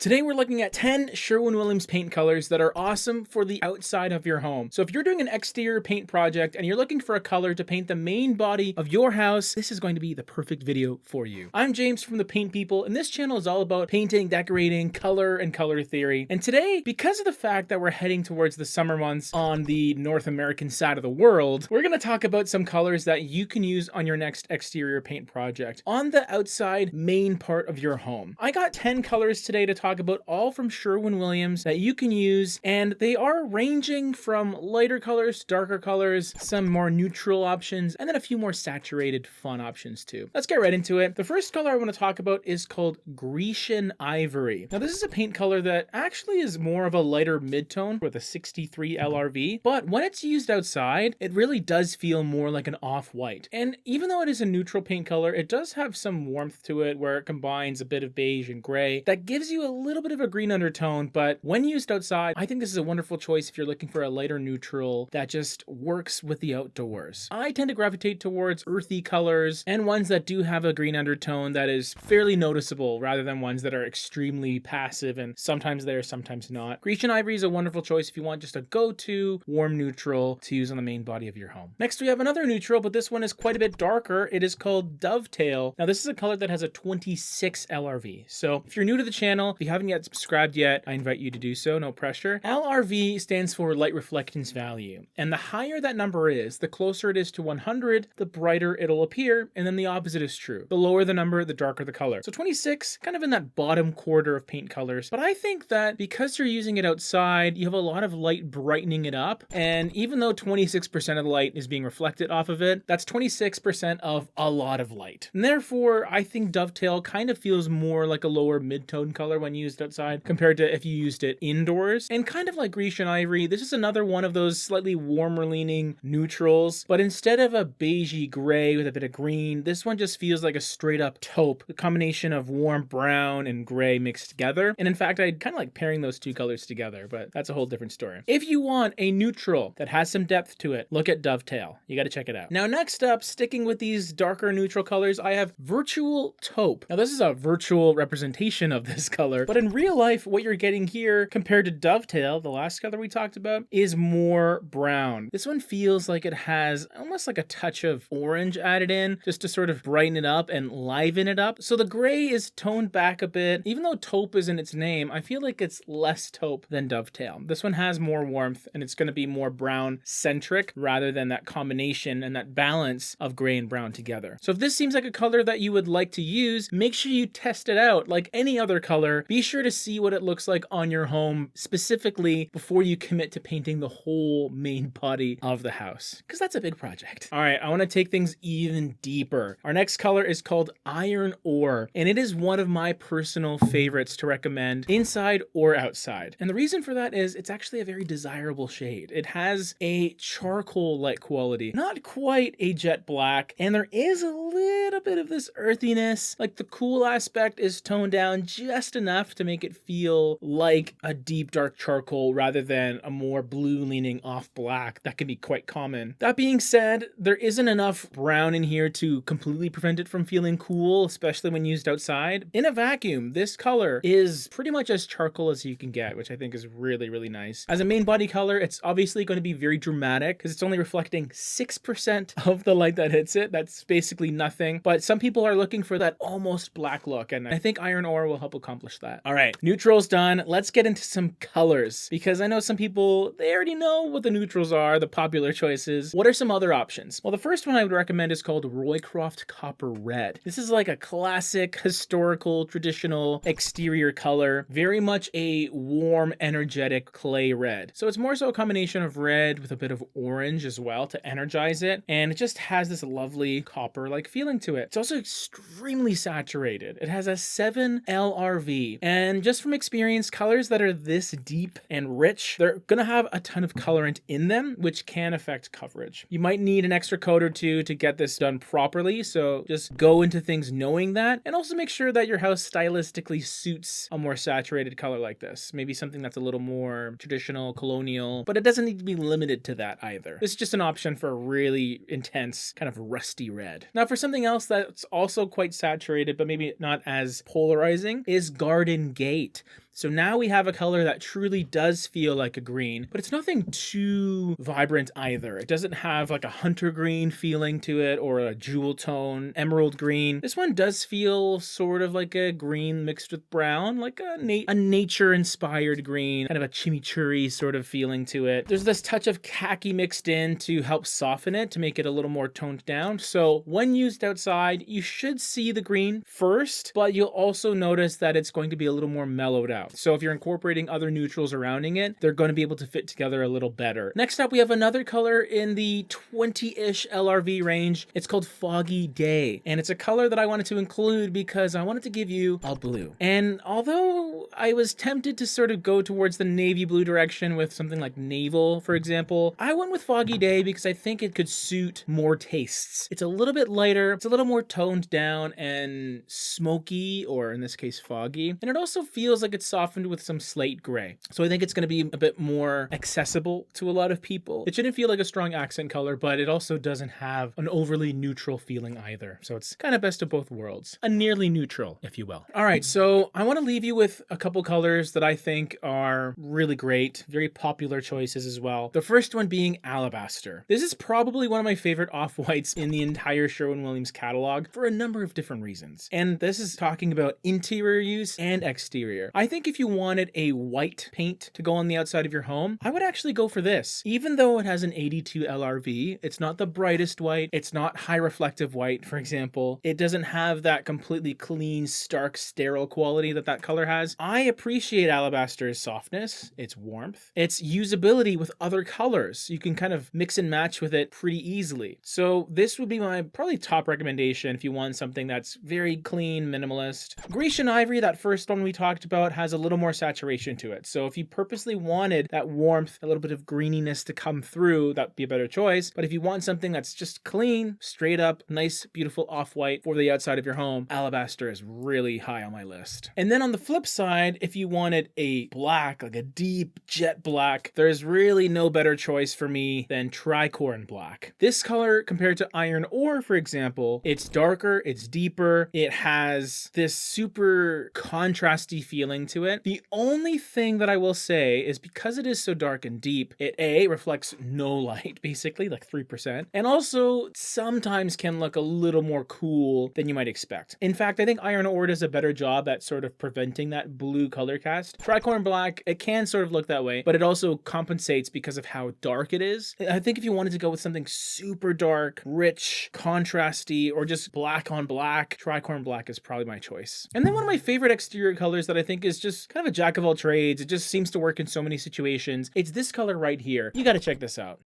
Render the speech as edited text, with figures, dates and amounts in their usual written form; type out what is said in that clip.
Today we're looking at 10 Sherwin-Williams paint colors that are awesome for the outside of your home. So if you're doing an exterior paint project and you're looking for a color to paint the main body of your house, this is going to be the perfect video for you. I'm James from The Paint People, and this channel is all about painting, decorating, color, and color theory. And today, because of the fact that we're heading towards the summer months on the North American side of the world, we're going to talk about some colors that you can use on your next exterior paint project on the outside main part of your home. I got 10 colors today to talk about, all from Sherwin-Williams that you can use, and they are ranging from lighter colors to darker colors, some more neutral options, and then a few more saturated fun options too. Let's get right into it. The first color I want to talk about is called Grecian Ivory. Now this is a paint color that actually is more of a lighter mid-tone with a 63 LRV, but when it's used outside, it really does feel more like an off-white. And even though it is a neutral paint color, it does have some warmth to it where it combines a bit of beige and gray that gives you a little bit of a green undertone, but when used outside, I think this is a wonderful choice if you're looking for a lighter neutral that just works with the outdoors. I tend to gravitate towards earthy colors and ones that do have a green undertone that is fairly noticeable rather than ones that are extremely passive and sometimes there, sometimes not. Grecian Ivory is a wonderful choice if you want just a go-to warm neutral to use on the main body of your home. Next, we have another neutral, but this one is quite a bit darker. It is called Dovetail. Now, this is a color that has a 26 LRV. So if you're new to the channel, if you haven't yet subscribed yet, I invite you to do so, no pressure. LRV stands for light reflectance value. And the higher that number is, the closer it is to 100, the brighter it'll appear. And then the opposite is true. The lower the number, the darker the color. So 26, kind of in that bottom quarter of paint colors. But I think that because you're using it outside, you have a lot of light brightening it up. And even though 26% of the light is being reflected off of it, that's 26% of a lot of light. And therefore, I think Dovetail kind of feels more like a lower mid-tone color when used outside compared to if you used it indoors. And kind of like Grecian Ivory, this is another one of those slightly warmer leaning neutrals, but instead of a beigey gray with a bit of green, this one just feels like a straight up taupe, a combination of warm brown and gray mixed together. And in fact, I kind of like pairing those two colors together, but that's a whole different story. If you want a neutral that has some depth to it, look at Dovetail. You got to check it out. Now, next up, sticking with these darker neutral colors, I have Virtual Taupe. Now, this is a virtual representation of this color, but in real life, what you're getting here compared to Dovetail, the last color we talked about, is more brown. This one feels like it has almost like a touch of orange added in just to sort of brighten it up and liven it up. So the gray is toned back a bit. Even though taupe is in its name, I feel like it's less taupe than Dovetail. This one has more warmth and it's going to be more brown centric rather than that combination and that balance of gray and brown together. So if this seems like a color that you would like to use, make sure you test it out like any other color. Be sure to see what it looks like on your home specifically before you commit to painting the whole main body of the house, because that's a big project. All right, I want to take things even deeper. Our next color is called Iron Ore, and it is one of my personal favorites to recommend inside or outside. And the reason for that is it's actually a very desirable shade. It has a charcoal-like quality, not quite a jet black, and there is a little bit of this earthiness. Like the cool aspect is toned down just enough to make it feel like a deep dark charcoal rather than a more blue leaning off black that can be quite common. That being said, there isn't enough brown in here to completely prevent it from feeling cool, especially when used outside. In a vacuum, this color is pretty much as charcoal as you can get, which I think is really, really nice. As a main body color, it's obviously going to be very dramatic because it's only reflecting 6% of the light that hits it. That's basically nothing, but some people are looking for that almost black look, and I think Iron Ore will help accomplish that. All right, neutrals done. Let's get into some colors because I know some people, they already know what the neutrals are, the popular choices. What are some other options? Well, the first one I would recommend is called Roycroft Copper Red. This is like a classic, historical, traditional exterior color, very much a warm, energetic clay red. So it's more so a combination of red with a bit of orange as well to energize it, and it just has this lovely copper-like feeling to it. It's also extremely saturated. It has a 7 LRV, and just from experience, colors that are this deep and rich, they're gonna have a ton of colorant in them, which can affect coverage. You might need an extra coat or two to get this done properly, so just go into things knowing that, and also make sure that your house stylistically suits a more saturated color like this. Maybe something that's a little more traditional, colonial, but it doesn't need to be limited to that either. This is just an option for a really intense, kind of rusty red. Now, for something else that's also quite saturated, but maybe not as polarizing, is Garden Gate. So now we have a color that truly does feel like a green, but it's nothing too vibrant either. It doesn't have like a hunter green feeling to it or a jewel tone emerald green. This one does feel sort of like a green mixed with brown, like a nature inspired green, kind of a chimichurri sort of feeling to it. There's this touch of khaki mixed in to help soften it, to make it a little more toned down. So when used outside, you should see the green first, but you'll also notice that it's going to be a little more mellowed out. So if you're incorporating other neutrals surrounding it, they're going to be able to fit together a little better. Next up, we have another color in the 20-ish LRV range. It's called Foggy Day, and it's a color that I wanted to include because I wanted to give you a blue. And although I was tempted to sort of go towards the navy blue direction with something like naval, for example, I went with Foggy Day because I think it could suit more tastes. It's a little bit lighter, it's a little more toned down and smoky, or in this case foggy, and it also feels like it's softened with some slate gray. So I think it's going to be a bit more accessible to a lot of people. It shouldn't feel like a strong accent color, but it also doesn't have an overly neutral feeling either. So it's kind of best of both worlds. A nearly neutral, if you will. All right, so I want to leave you with a couple colors that I think are really great, very popular choices as well. The first one being Alabaster. This is probably one of my favorite off-whites in the entire Sherwin-Williams catalog for a number of different reasons. And this is talking about interior use and exterior. I think if you wanted a white paint to go on the outside of your home, I would actually go for this. Even though it has an 82 LRV, it's not the brightest white, it's not high reflective white, for example. It doesn't have that completely clean, stark, sterile quality that that color has. I appreciate Alabaster's softness, its warmth, its usability with other colors. You can kind of mix and match with it pretty easily. So this would be my probably top recommendation if you want something that's very clean, minimalist. Grecian Ivory, that first one we talked about, has a little more saturation to it. So if you purposely wanted that warmth, a little bit of greeniness to come through, that'd be a better choice. But if you want something that's just clean, straight up, nice, beautiful off-white for the outside of your home, Alabaster is really high on my list. And then on the flip side, if you wanted a black, like a deep jet black, there's really no better choice for me than Triton Black. This color, compared to iron ore, for example, it's darker, it's deeper, it has this super contrasty feeling to it. The only thing that I will say is because it is so dark and deep, it reflects no light, basically, like 3%, and also sometimes can look a little more cool than you might expect. In fact, I think iron ore does a better job at sort of preventing that blue color cast. Triton Black, it can sort of look that way, but it also compensates because of how dark it is. I think if you wanted to go with something super dark, rich, contrasty, or just black on black, Triton Black is probably my choice. And then one of my favorite exterior colors that I think is just kind of a jack of all trades, it just seems to work in so many situations, it's this color right here. You got to check this out.